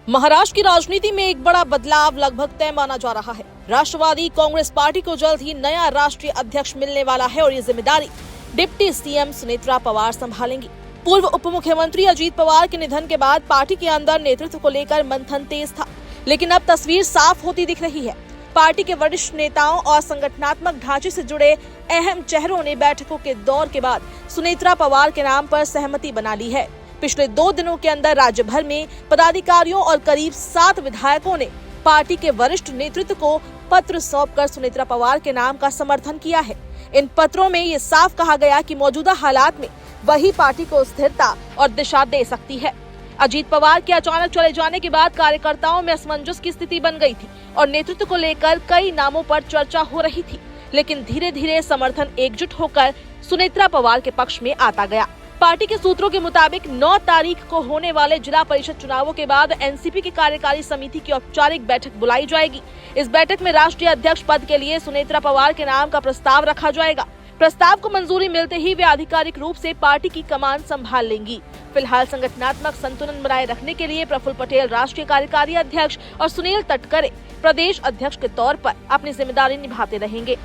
महाराष्ट्र की राजनीति में एक बड़ा बदलाव लगभग तय माना जा रहा है। राष्ट्रवादी कांग्रेस पार्टी को जल्द ही नया राष्ट्रीय अध्यक्ष मिलने वाला है और ये जिम्मेदारी डिप्टी सीएम सुनेत्रा पवार संभालेंगी। पूर्व उप मुख्यमंत्री अजीत पवार के निधन के बाद पार्टी के अंदर नेतृत्व को लेकर मंथन तेज था, लेकिन अब तस्वीर साफ होती दिख रही है। पार्टी के वरिष्ठ नेताओं और संगठनात्मक ढांचे से जुड़े अहम चेहरों ने बैठकों के दौर के बाद सुनेत्रा पवार के नाम पर सहमति बना ली है। पिछले 2 दिनों के अंदर राज्य भर में पदाधिकारियों और करीब 7 विधायकों ने पार्टी के वरिष्ठ नेतृत्व को पत्र सौंपकर सुनेत्रा पवार के नाम का समर्थन किया है। इन पत्रों में ये साफ कहा गया कि मौजूदा हालात में वही पार्टी को स्थिरता और दिशा दे सकती है। अजीत पवार के अचानक चले जाने के बाद कार्यकर्ताओं में असमंजस की स्थिति बन गई थी और नेतृत्व को लेकर कई नामों पर चर्चा हो रही थी, लेकिन धीरे धीरे समर्थन एकजुट होकर सुनेत्रा पवार के पक्ष में आता गया। पार्टी के सूत्रों के मुताबिक 9 तारीख को होने वाले जिला परिषद चुनावों के बाद एनसीपी की कार्यकारी समिति की औपचारिक बैठक बुलाई जाएगी। इस बैठक में राष्ट्रीय अध्यक्ष पद के लिए सुनेत्रा पवार के नाम का प्रस्ताव रखा जाएगा। प्रस्ताव को मंजूरी मिलते ही वे आधिकारिक रूप से पार्टी की कमान संभाल लेंगी। फिलहाल संगठनात्मक संतुलन बनाए रखने के लिए प्रफुल्ल पटेल राष्ट्रीय कार्यकारी अध्यक्ष और सुनील तटकरे प्रदेश अध्यक्ष के तौर पर अपनी जिम्मेदारी निभाते रहेंगे।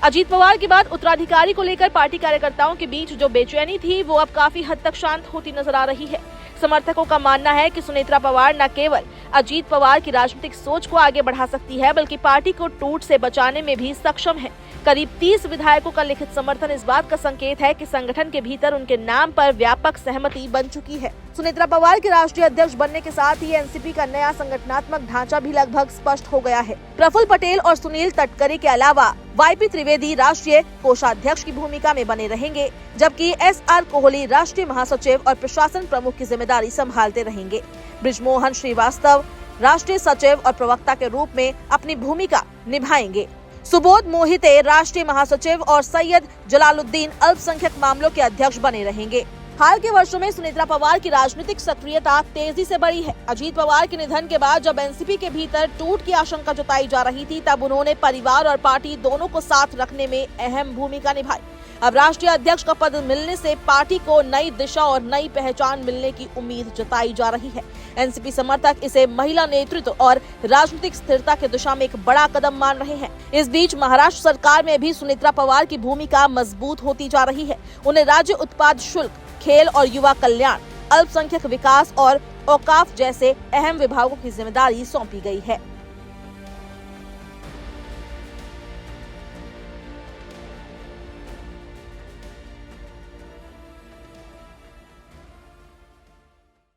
अजीत पवार के बाद उत्तराधिकारी को लेकर पार्टी कार्यकर्ताओं के बीच जो बेचैनी थी वो अब काफी हद तक शांत होती नजर आ रही है। समर्थकों का मानना है कि सुनेत्रा पवार न केवल अजीत पवार की राजनीतिक सोच को आगे बढ़ा सकती है, बल्कि पार्टी को टूट से बचाने में भी सक्षम है। करीब 30 विधायकों का लिखित समर्थन इस बात का संकेत है कि संगठन के भीतर उनके नाम पर व्यापक सहमति बन चुकी है। सुनेत्रा पवार के राष्ट्रीय अध्यक्ष बनने के साथ ही एनसीपी का नया संगठनात्मक ढांचा भी लगभग स्पष्ट हो गया है। प्रफुल्ल पटेल और सुनील तटकरे के अलावा वाईपी त्रिवेदी राष्ट्रीय कोषाध्यक्ष की भूमिका में बने रहेंगे, जबकि एसआर कोहली राष्ट्रीय महासचिव और प्रशासन प्रमुख की जिम्मेदारी संभालते रहेंगे। ब्रिजमोहन श्रीवास्तव राष्ट्रीय सचिव और प्रवक्ता के रूप में अपनी भूमिका निभाएंगे। सुबोध मोहिते राष्ट्रीय महासचिव और सैयद जलालुद्दीन अल्पसंख्यक मामलों के अध्यक्ष बने रहेंगे। हाल के वर्षों में सुनेत्रा पवार की राजनीतिक सक्रियता तेजी से बढ़ी है। अजीत पवार के निधन के बाद जब एनसीपी के भीतर टूट की आशंका जताई जा रही थी, तब उन्होंने परिवार और पार्टी दोनों को साथ रखने में अहम भूमिका निभाई। अब राष्ट्रीय अध्यक्ष का पद मिलने से पार्टी को नई दिशा और नई पहचान मिलने की उम्मीद जताई जा रही है। एनसीपी समर्थक इसे महिला नेतृत्व और राजनीतिक स्थिरता की दिशा में एक बड़ा कदम मान रहे हैं। इस बीच महाराष्ट्र सरकार में भी सुनेत्रा पवार की भूमिका मजबूत होती जा रही है। उन्हें राज्य उत्पाद शुल्क, खेल और युवा कल्याण, अल्पसंख्यक विकास और औकाफ जैसे अहम विभागों की जिम्मेदारी सौंपी गई है।